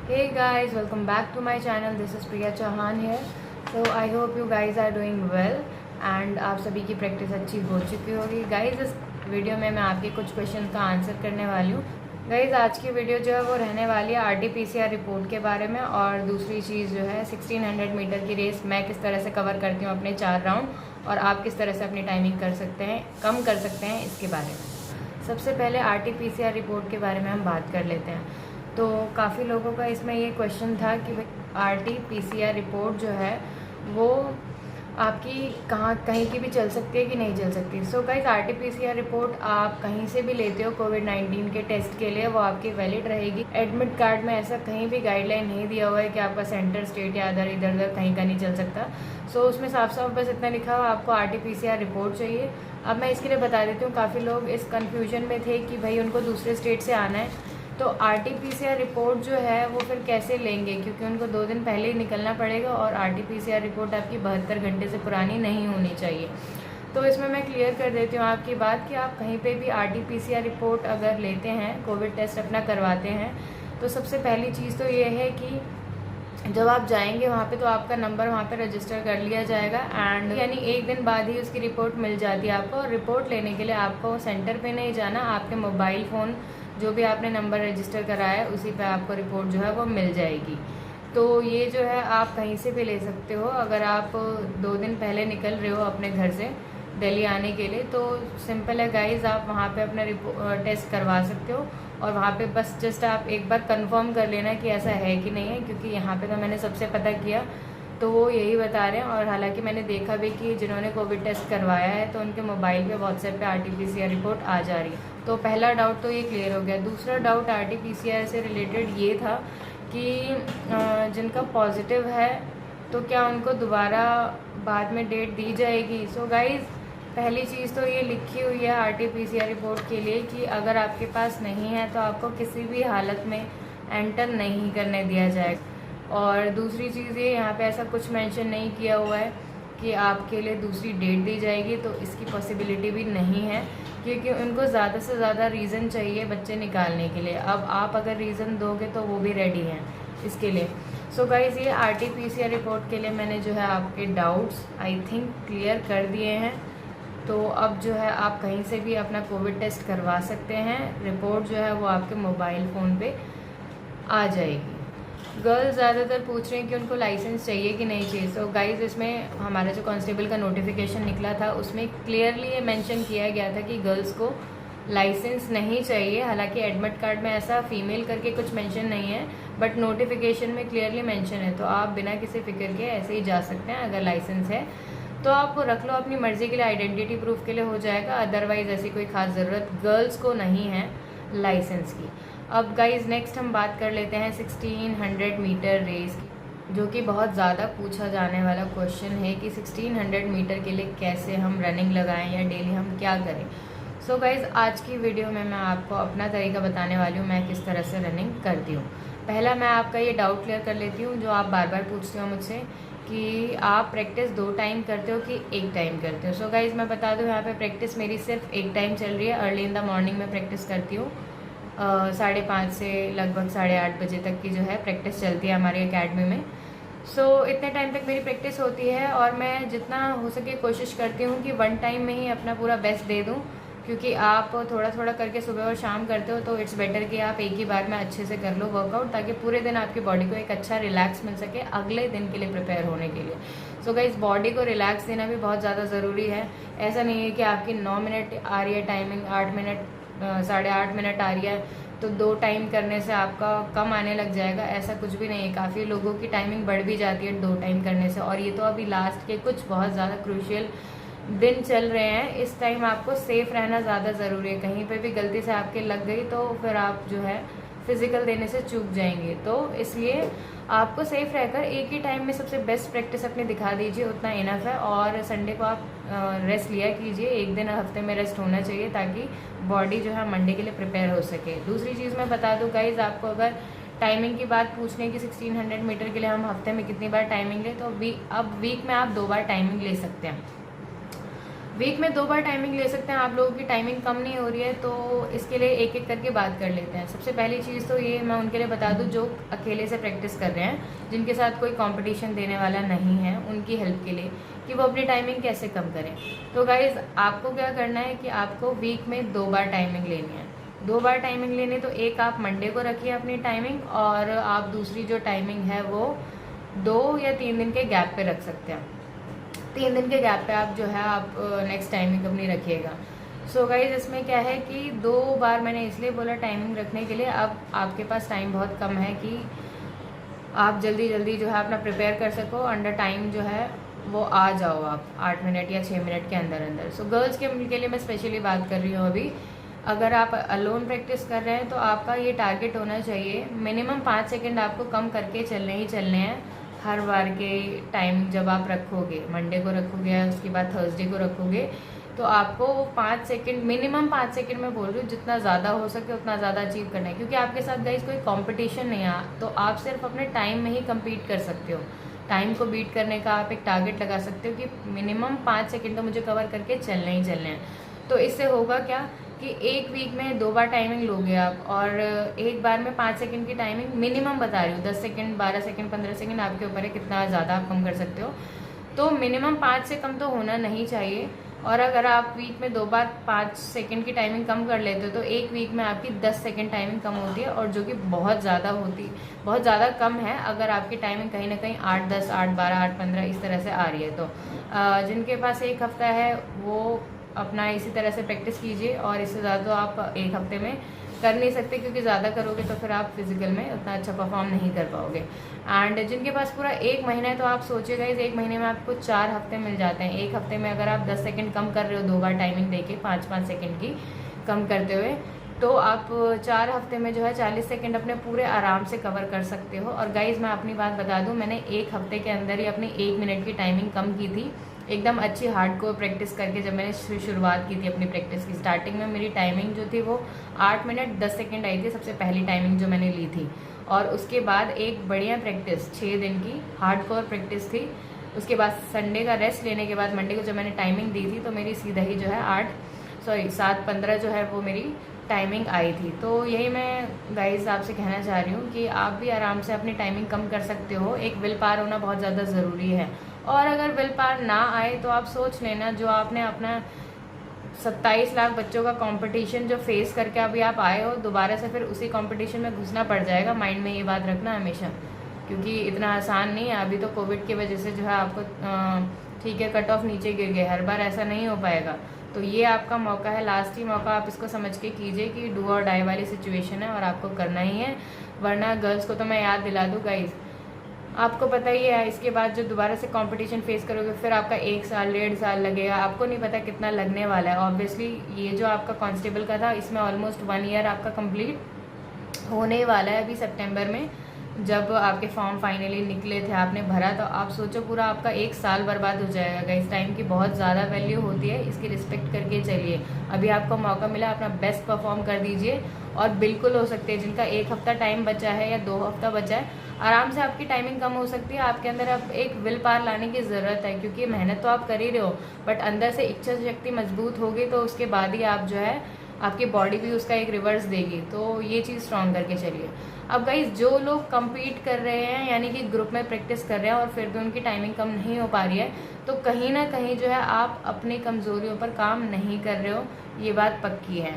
Hey guys, welcome back to my channel. This is Priya Chauhan here. So I hope you guys are doing well and आप सभी की practice अच्छी हो चुकी होगी. Guys इस वीडियो में मैं आपके कुछ क्वेश्चन का आंसर करने वाली हूँ. गाइज आज की वीडियो जो है वो रहने वाली है RT-PCR रिपोर्ट के बारे में, और दूसरी चीज़ जो है 1600 मीटर की रेस मैं किस तरह से कवर करती हूँ अपने 4 राउंड, और आप किस तरह से अपनी टाइमिंग कर सकते हैं, कम कर सकते हैं, इसके बारे में. सबसे पहले RT-PCR रिपोर्ट के बारे में हम बात कर लेते हैं. तो काफ़ी लोगों का इसमें ये क्वेश्चन था कि भाई RT-PCR रिपोर्ट जो है वो आपकी कहीं की भी चल सकती है कि नहीं चल सकती. सो गाइस RT-PCR रिपोर्ट आप कहीं से भी लेते हो कोविड-19 के टेस्ट के लिए, वो आपकी वैलिड रहेगी. एडमिट कार्ड में ऐसा कहीं भी गाइडलाइन नहीं दिया हुआ है कि आपका सेंटर, स्टेट या इधर उधर कहीं का नहीं चल सकता. सो उसमें साफ साफ बस इतना लिखा हुआ आपको RT-PCR रिपोर्ट चाहिए. अब मैं इसके लिए बता देती हूँ, काफ़ी लोग इस कन्फ्यूजन में थे कि भाई उनको दूसरे स्टेट से आना है, तो RT-PCR रिपोर्ट जो है वो फिर कैसे लेंगे, क्योंकि उनको 2 दिन पहले ही निकलना पड़ेगा और RT-PCR रिपोर्ट आपकी 72 घंटे से पुरानी नहीं होनी चाहिए. तो इसमें मैं क्लियर कर देती हूँ आपकी बात कि आप कहीं पे भी RT-PCR रिपोर्ट अगर लेते हैं, कोविड टेस्ट अपना करवाते हैं, तो सबसे पहली चीज़ तो ये है कि जब आप जाएंगे वहाँ पे तो आपका नंबर वहाँ पे रजिस्टर कर लिया जाएगा, एंड यानी 1 दिन बाद ही उसकी रिपोर्ट मिल जाती है आपको. और रिपोर्ट लेने के लिए आपको सेंटर पे नहीं जाना, आपके मोबाइल फ़ोन जो भी आपने नंबर रजिस्टर कराया है उसी पे आपको रिपोर्ट जो है वो मिल जाएगी. तो ये जो है आप कहीं से भी ले सकते हो. अगर आप 2 दिन पहले निकल रहे हो अपने घर से दिल्ली आने के लिए, तो सिंपल है गाइज, आप वहाँ पे अपना टेस्ट करवा सकते हो, और वहाँ पे बस जस्ट आप एक बार कंफर्म कर लेना कि ऐसा है कि नहीं है, क्योंकि यहाँ पे तो मैंने सबसे पता किया तो वो यही बता रहे हैं. और हालांकि मैंने देखा भी कि जिन्होंने कोविड टेस्ट करवाया है तो उनके मोबाइल पे व्हाट्सएप पे RT-PCR रिपोर्ट आ जा रही है. तो पहला डाउट तो ये क्लियर हो गया. दूसरा डाउट RT-PCR से रिलेटेड ये था कि जिनका पॉजिटिव है तो क्या उनको दोबारा बाद में डेट दी जाएगी. सो गाइज़ पहली चीज़ तो ये लिखी हुई है RT-PCR रिपोर्ट के लिए कि अगर आपके पास नहीं है तो आपको किसी भी हालत में एंटर नहीं करने दिया जाएगा. और दूसरी चीज़ ये, यहाँ पे ऐसा कुछ मेंशन नहीं किया हुआ है कि आपके लिए दूसरी डेट दी जाएगी, तो इसकी पॉसिबिलिटी भी नहीं है, क्योंकि उनको ज़्यादा से ज़्यादा रीज़न चाहिए बच्चे निकालने के लिए. अब आप अगर रीज़न दोगे तो वो भी रेडी हैं इसके लिए. सो गाइज़ ये RT-PCR रिपोर्ट के लिए मैंने जो है आपके डाउट्स आई थिंक क्लियर कर दिए हैं. तो अब जो है आप कहीं से भी अपना कोविड टेस्ट करवा सकते हैं. रिपोर्ट जो है वो आपके मोबाइल फ़ोन पे आ जाएगी. गर्ल्स ज़्यादातर पूछ रहे हैं कि उनको लाइसेंस चाहिए कि नहीं चाहिए. सो गाइज़ इसमें हमारा जो कांस्टेबल का नोटिफिकेशन निकला था उसमें क्लियरली ये मेंशन किया गया था कि गर्ल्स को लाइसेंस नहीं चाहिए. हालांकि एडमिट कार्ड में ऐसा फीमेल करके कुछ मेंशन नहीं है, बट नोटिफिकेशन में क्लियरली मेंशन है. तो आप बिना किसी फिक्र के ऐसे ही जा सकते हैं. अगर लाइसेंस है तो आप रख लो, अपनी मर्ज़ी के लिए, आइडेंटिटी प्रूफ के लिए हो जाएगा. अदरवाइज़ ऐसी कोई ख़ास ज़रूरत गर्ल्स को नहीं है लाइसेंस की. अब गाइज़ नेक्स्ट हम बात कर लेते हैं 1600 मीटर रेस की, जो कि बहुत ज़्यादा पूछा जाने वाला क्वेश्चन है कि 1600 मीटर के लिए कैसे हम रनिंग लगाएं या डेली हम क्या करें. सो गाइज़ आज की वीडियो में मैं आपको अपना तरीका बताने वाली हूँ, मैं किस तरह से रनिंग करती हूँ. पहला मैं आपका ये डाउट क्लियर कर लेती हूँ जो आप बार बार पूछते हो मुझसे कि आप प्रैक्टिस 2 टाइम करते हो कि 1 टाइम करते हो. सो गाइज़ मैं बता दूँ, यहाँ पे प्रैक्टिस मेरी सिर्फ 1 टाइम चल रही है. अर्ली इन द मॉर्निंग में प्रैक्टिस करती हूँ. 5:30 से लगभग 8:30 बजे तक की जो है प्रैक्टिस चलती है हमारी एकेडमी में. सो इतने टाइम तक मेरी प्रैक्टिस होती है, और मैं जितना हो सके कोशिश करती हूँ कि 1 टाइम में ही अपना पूरा बेस्ट दे दूँ, क्योंकि आप थोड़ा थोड़ा करके सुबह और शाम करते हो तो इट्स बेटर कि आप एक ही बार में अच्छे से कर लो वर्कआउट, ताकि पूरे दिन आपकी बॉडी को एक अच्छा रिलैक्स मिल सके अगले दिन के लिए प्रिपेयर होने के लिए. सो गाइस बॉडी को रिलैक्स देना भी बहुत ज़्यादा ज़रूरी है. ऐसा नहीं है कि आपकी 9 मिनट आ रही है टाइमिंग, 8 मिनट 8.5 मिनट आ रही है तो 2 टाइम करने से आपका कम आने लग जाएगा. ऐसा कुछ भी नहीं है. काफ़ी लोगों की टाइमिंग बढ़ भी जाती है 2 टाइम करने से, और ये तो अभी लास्ट के कुछ बहुत ज़्यादा क्रूशियल दिन चल रहे हैं. इस टाइम आपको सेफ़ रहना ज़्यादा ज़रूरी है. कहीं पे भी गलती से आपके लग गई तो फिर आप जो है फिज़िकल देने से चूक जाएंगे. तो इसलिए आपको सेफ़ रहकर एक ही टाइम में सबसे बेस्ट प्रैक्टिस अपनी दिखा दीजिए, उतना इनफ है. और संडे को आप रेस्ट लिया कीजिए. 1 दिन हफ्ते में रेस्ट होना चाहिए, ताकि बॉडी जो है मंडे के लिए प्रिपेयर हो सके. दूसरी चीज़ मैं बता दूँ गाइज़, आपको अगर टाइमिंग की बात पूछने की 1600 मीटर के लिए हम हफ्ते में कितनी बार टाइमिंग लें, तो अब वीक में आप 2 बार टाइमिंग ले सकते हैं. वीक में 2 बार टाइमिंग ले सकते हैं। आप लोगों की टाइमिंग कम नहीं हो रही है तो इसके लिए एक एक करके बात कर लेते हैं। सबसे पहली चीज़ तो ये मैं उनके लिए बता दूं जो अकेले से प्रैक्टिस कर रहे हैं, जिनके साथ कोई कंपटीशन देने वाला नहीं है, उनकी हेल्प के लिए कि वो अपनी टाइमिंग कैसे कम करें। तो गाइज़ आपको क्या करना है कि आपको वीक में 2 बार टाइमिंग लेनी है। 2 बार टाइमिंग लेनी, तो एक आप मंडे को रखिए अपनी टाइमिंग, और आप दूसरी जो टाइमिंग है वो 2 या 3 दिन के गैप पे रख सकते हैं। 3 दिन के गैप पे आप जो है आप नेक्स्ट टाइमिंग अपनी रखिएगा। सो गाइज इसमें क्या है कि 2 बार मैंने इसलिए बोला टाइमिंग रखने के लिए, अब आपके पास टाइम बहुत कम है कि आप जल्दी जल्दी जो है अपना प्रिपेयर कर सको, अंडर टाइम जो है वो आ जाओ आप 8 मिनट या 6 मिनट के अंदर अंदर। सो गर्ल्स के लिए मैं स्पेशली बात कर रही हूँ अभी। अगर आप अलोन प्रैक्टिस कर रहे हैं तो आपका ये टारगेट होना चाहिए मिनिमम 5 सेकेंड आपको कम करके चलने ही चलने हैं हर बार के टाइम। जब आप रखोगे, मंडे को रखोगे या उसके बाद थर्सडे को रखोगे, तो आपको 5 सेकेंड, मिनिमम 5 सेकेंड में बोल रही हूँ, जितना ज़्यादा हो सके उतना ज़्यादा अचीव करना है। क्योंकि आपके साथ गाइस कोई कंपटीशन नहीं है, तो आप सिर्फ अपने टाइम में ही कम्पीट कर सकते हो। टाइम को बीट करने का आप एक टारगेट लगा सकते हो कि मिनिमम 5 सेकेंड तो मुझे कवर करके चलने ही चलने हैं। तो इससे होगा क्या कि एक वीक में 2 बार टाइमिंग लोगे आप, और एक बार में 5 सेकंड की टाइमिंग मिनिमम बता रही हूँ। 10 सेकंड, 12 सेकंड, 15 सेकंड आपके ऊपर है कितना ज़्यादा आप कम कर सकते हो। तो मिनिमम 5 से कम तो होना नहीं चाहिए। और अगर आप वीक में 2 बार 5 सेकंड की टाइमिंग कम कर लेते हो तो एक वीक में आपकी 10 सेकंड टाइमिंग कम होती है, और जो कि बहुत ज़्यादा कम है। अगर आपकी टाइमिंग कहीं ना कहीं 8, 10, 8, 12, 8, 15 इस तरह से आ रही है तो जिनके पास एक हफ्ता है वो अपना इसी तरह से प्रैक्टिस कीजिए। और इससे ज़्यादा तो आप एक हफ्ते में कर नहीं सकते, क्योंकि ज़्यादा करोगे तो फिर आप फिजिकल में उतना अच्छा परफॉर्म नहीं कर पाओगे। एंड जिनके पास पूरा 1 महीना है तो आप सोचिएगा इस 1 महीने में आपको 4 हफ्ते मिल जाते हैं। एक हफ्ते में अगर आप 10 सेकंड कम कर रहे हो 2 बार टाइमिंग देके 5-5 सेकंड की कम करते हुए, तो आप 4 हफ्ते में जो है 40 सेकंड अपने पूरे आराम से कवर कर सकते हो। और गाइज मैं अपनी बात बता दूं, मैंने 1 हफ्ते के अंदर ही अपनी 1 मिनट की टाइमिंग कम की थी, एकदम अच्छी हार्डकोर प्रैक्टिस करके। जब मैंने शुरुआत की थी अपनी प्रैक्टिस की, स्टार्टिंग में मेरी टाइमिंग जो थी वो 8 मिनट 10 सेकंड आई थी, सबसे पहली टाइमिंग जो मैंने ली थी। और उसके बाद एक बढ़िया प्रैक्टिस 6 दिन की हार्डकोर प्रैक्टिस थी। उसके बाद संडे का रेस्ट लेने के बाद मंडे को जब मैंने टाइमिंग दी थी तो मेरी सीधा ही जो है 7:15 जो है वो मेरी टाइमिंग आई थी। तो यही मैं गाइस आपसे कहना चाह रही हूँ कि आप भी आराम से अपनी टाइमिंग कम कर सकते हो। एक विल पावर होना बहुत ज़्यादा ज़रूरी है। और अगर विल पावर ना आए तो आप सोच लेना, जो आपने अपना 27 लाख बच्चों का कंपटीशन जो फेस करके अभी आप आए हो, दोबारा से फिर उसी कंपटीशन में घुसना पड़ जाएगा। माइंड में ये बात रखना हमेशा, क्योंकि इतना आसान नहीं है। अभी तो कोविड की वजह से जो है आपको ठीक है कट ऑफ नीचे गिर गए, हर बार ऐसा नहीं हो पाएगा। तो ये आपका मौका है, लास्ट ही मौका, आप इसको समझ के कीजिए कि डू और डाई वाली सिचुएशन है और आपको करना ही है। वरना गर्ल्स को तो मैं याद दिला दूँ गाइज, आपको पता ही है इसके बाद जो दोबारा से कंपटीशन फेस करोगे फिर आपका 1 साल 1.5 साल लगेगा, आपको नहीं पता कितना लगने वाला है। ऑब्वियसली ये जो आपका कांस्टेबल का था इसमें ऑलमोस्ट 1 ईयर आपका कंप्लीट होने वाला है अभी सितंबर में। जब आपके फॉर्म फाइनली निकले थे, आपने भरा, तो आप सोचो पूरा आपका 1 साल बर्बाद हो जाएगा। इस टाइम की बहुत ज़्यादा वैल्यू होती है, इसकी रिस्पेक्ट करके चलिए। अभी आपको मौका मिला, अपना बेस्ट परफॉर्म कर दीजिए। और बिल्कुल हो सकते हैं जिनका 1 हफ्ता टाइम बचा है या 2 हफ्ता बचा है, आराम से आपकी टाइमिंग कम हो सकती है। आपके अंदर अब एक विल पावर लाने की ज़रूरत है, क्योंकि मेहनत तो आप कर ही रहे हो, बट अंदर से इच्छा शक्ति मजबूत होगी तो उसके बाद ही आप जो है आपकी बॉडी भी उसका एक रिवर्स देगी। तो ये चीज़ स्ट्रॉन्ग करके चलिए। अब गाइस जो लोग compete कर रहे हैं, यानी कि ग्रुप में प्रैक्टिस कर रहे हैं और फिर भी उनकी टाइमिंग कम नहीं हो पा रही है, तो कहीं ना कहीं जो है आप अपनी कमज़ोरियों पर काम नहीं कर रहे हो। ये बात पक्की है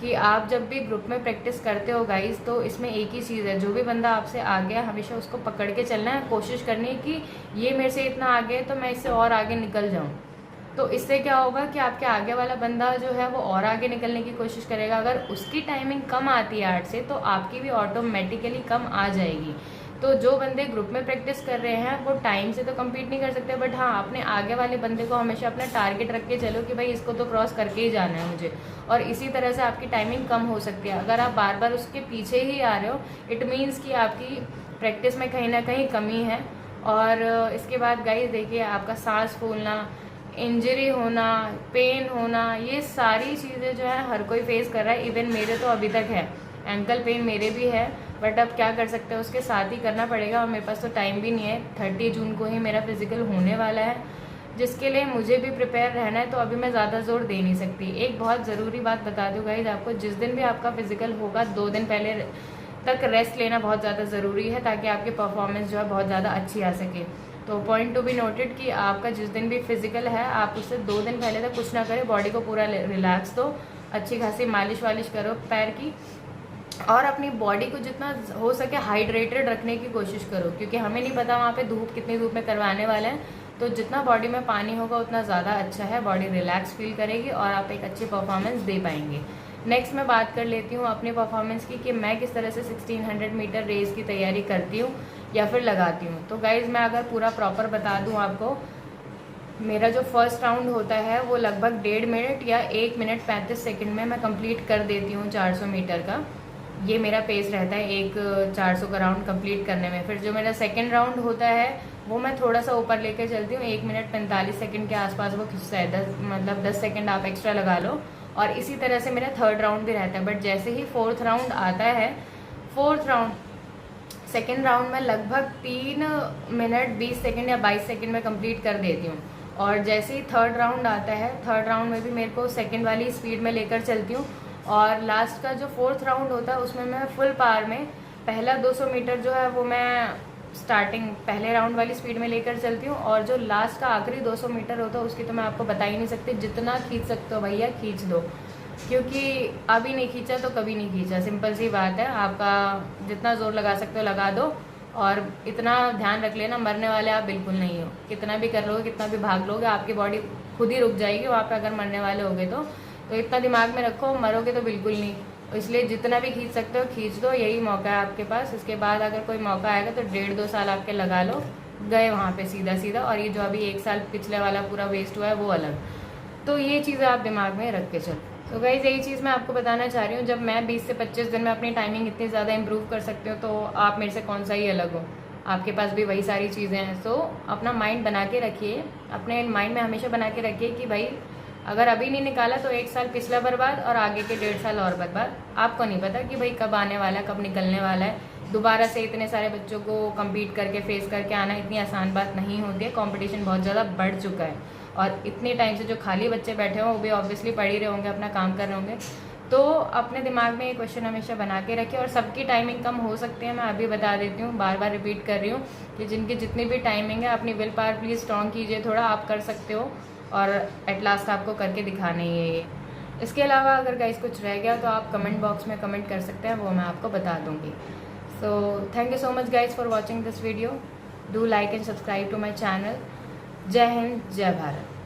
कि आप जब भी ग्रुप में प्रैक्टिस करते हो गाइस, तो इसमें एक ही चीज़ है, जो भी बंदा आपसे आगे है हमेशा उसको पकड़ के चलना है। कोशिश करनी है कि ये मेरे से इतना आगे है तो मैं इससे और आगे निकल जाऊँ। तो इससे क्या होगा कि आपके आगे वाला बंदा जो है वो और आगे निकलने की कोशिश करेगा। अगर उसकी टाइमिंग कम आती है 8 से, तो आपकी भी ऑटोमेटिकली कम आ जाएगी। तो जो बंदे ग्रुप में प्रैक्टिस कर रहे हैं वो टाइम से तो कम्पीट नहीं कर सकते, बट हाँ अपने आगे वाले बंदे को हमेशा अपना टारगेट रख के चलो कि भाई इसको तो क्रॉस करके ही जाना है मुझे। और इसी तरह से आपकी टाइमिंग कम हो सकती है। अगर आप बार बार उसके पीछे ही आ रहे हो, इट मीन्स कि आपकी प्रैक्टिस में कहीं ना कहीं कमी है। और इसके बाद गाइस देखिए, आपका सांस फूलना, इंजरी होना, पेन होना, ये सारी चीज़ें जो है हर कोई फेस कर रहा है। इवन मेरे तो अभी तक है, एंकल पेन मेरे भी है, बट अब क्या कर सकते हैं, उसके साथ ही करना पड़ेगा। और मेरे पास तो टाइम भी नहीं है, 30 जून को ही मेरा फिजिकल होने वाला है। जिसके लिए मुझे भी प्रिपेयर रहना है, तो अभी मैं ज़्यादा जोर दे नहीं सकती। एक बहुत ज़रूरी बात बता दूँ गाइज आपको, जिस दिन भी आपका फिजिकल होगा 2 दिन पहले तक रेस्ट लेना बहुत ज़्यादा ज़रूरी है, ताकि आपकी परफॉर्मेंस जो है बहुत ज़्यादा अच्छी आ सके। तो पॉइंट टू बी नोटेड कि आपका जिस दिन भी फिजिकल है, आप उससे 2 दिन पहले तक कुछ ना करें, बॉडी को पूरा रिलैक्स दो, अच्छी खासी मालिश वालिश करो पैर की, और अपनी बॉडी को जितना हो सके हाइड्रेटेड रखने की कोशिश करो, क्योंकि हमें नहीं पता वहाँ पे कितनी धूप में करवाने वाले हैं। तो जितना बॉडी में पानी होगा उतना ज़्यादा अच्छा है, बॉडी रिलैक्स फील करेगी और आप एक अच्छी परफॉर्मेंस दे पाएंगे। नेक्स्ट मैं बात कर लेती हूँ अपनी परफॉर्मेंस की, कि मैं किस तरह से 1600 मीटर रेस की तैयारी करती हूँ या फिर लगाती हूँ। तो गाइज़ मैं अगर पूरा प्रॉपर बता दूँ आपको, मेरा जो फर्स्ट राउंड होता है वो लगभग 1.5 मिनट या 1 मिनट 35 सेकंड में मैं कंप्लीट कर देती हूँ 400 मीटर का। ये मेरा पेस रहता है एक 400 का राउंड कंप्लीट करने में। फिर जो मेरा सेकंड राउंड होता है वो मैं थोड़ा सा ऊपर लेकर चलती हूँ, 1 मिनट 45 सेकंड के आसपास वो खिंचता है, 10 सेकंड आप एक्स्ट्रा लगा लो। और इसी तरह से मेरा थर्ड राउंड भी रहता है। बट जैसे ही फोर्थ राउंड आता है, सेकेंड राउंड में लगभग 3 मिनट 20 सेकंड या 22 सेकंड में कंप्लीट कर देती हूँ। और जैसे ही थर्ड राउंड आता है, थर्ड राउंड में भी मेरे को सेकंड वाली स्पीड में लेकर चलती हूँ। और लास्ट का जो फोर्थ राउंड होता है उसमें मैं फुल पावर में पहला 200 मीटर जो है वो मैं स्टार्टिंग पहले राउंड वाली स्पीड में लेकर चलती हूँ। और जो लास्ट का आखिरी 200 मीटर होता है उसकी तो मैं आपको बता ही नहीं सकती, जितना खींच सकते हो भैया खींच दो, क्योंकि अभी नहीं खींचा तो कभी नहीं खींचा, सिंपल सी बात है। आपका जितना ज़ोर लगा सकते हो लगा दो, और इतना ध्यान रख लेना मरने वाले आप बिल्कुल नहीं हो। कितना भी कर लोगे, कितना भी भाग लोगे, आपकी बॉडी खुद ही रुक जाएगी वहाँ पे अगर मरने वाले होगे तो इतना दिमाग में रखो, मरोगे तो बिल्कुल नहीं। इसलिए जितना भी खींच सकते हो खींच दो, यही मौका है आपके पास। इसके बाद अगर कोई मौका आएगा तो 1.5-2 साल आपके लगा लो, गए वहाँ पे सीधा सीधा। और ये जो अभी 1 साल पिछले वाला पूरा वेस्ट हुआ है वो अलग। तो ये चीज़ें आप दिमाग में रख के चलो। तो गाइस यही चीज़ मैं आपको बताना चाह रही हूँ, जब मैं 20 से 25 दिन में अपनी टाइमिंग इतनी ज़्यादा इंप्रूव कर सकती हूँ, तो आप मेरे से कौन सा ही अलग हो, आपके पास भी वही सारी चीज़ें हैं। सो अपना माइंड बना के रखिए, अपने माइंड में हमेशा बना के रखिए कि भाई अगर अभी नहीं निकाला तो 1 साल पिछला बर्बाद और आगे के 1.5 साल और बर्बाद। आपको नहीं पता कि भाई कब आने वाला है, कब निकलने वाला है। दोबारा से इतने सारे बच्चों को कम्पीट करके फेस करके आना इतनी आसान बात नहीं होती है। कॉम्पिटिशन बहुत ज़्यादा बढ़ चुका है, और इतने टाइम से जो खाली बच्चे बैठे हों वो भी ऑब्वियसली पढ़ ही रहे होंगे, अपना काम कर रहे होंगे। तो अपने दिमाग में ये क्वेश्चन हमेशा बना के रखिए। और सबकी टाइमिंग कम हो सकती है, मैं अभी बता देती हूँ, बार बार रिपीट कर रही हूँ कि जिनकी जितनी भी टाइमिंग है अपनी विल पावर प्लीज़ स्ट्रॉन्ग कीजिए थोड़ा, आप कर सकते हो। और एट लास्ट आपको करके दिखाना ही है ये। इसके अलावा अगर गाइस कुछ रह गया तो आप कमेंट बॉक्स में कमेंट कर सकते हैं, वो मैं आपको बता दूँगी। So thank you so much guys for watching this video. Do like and subscribe to my channel. जय हिंद, जय भारत।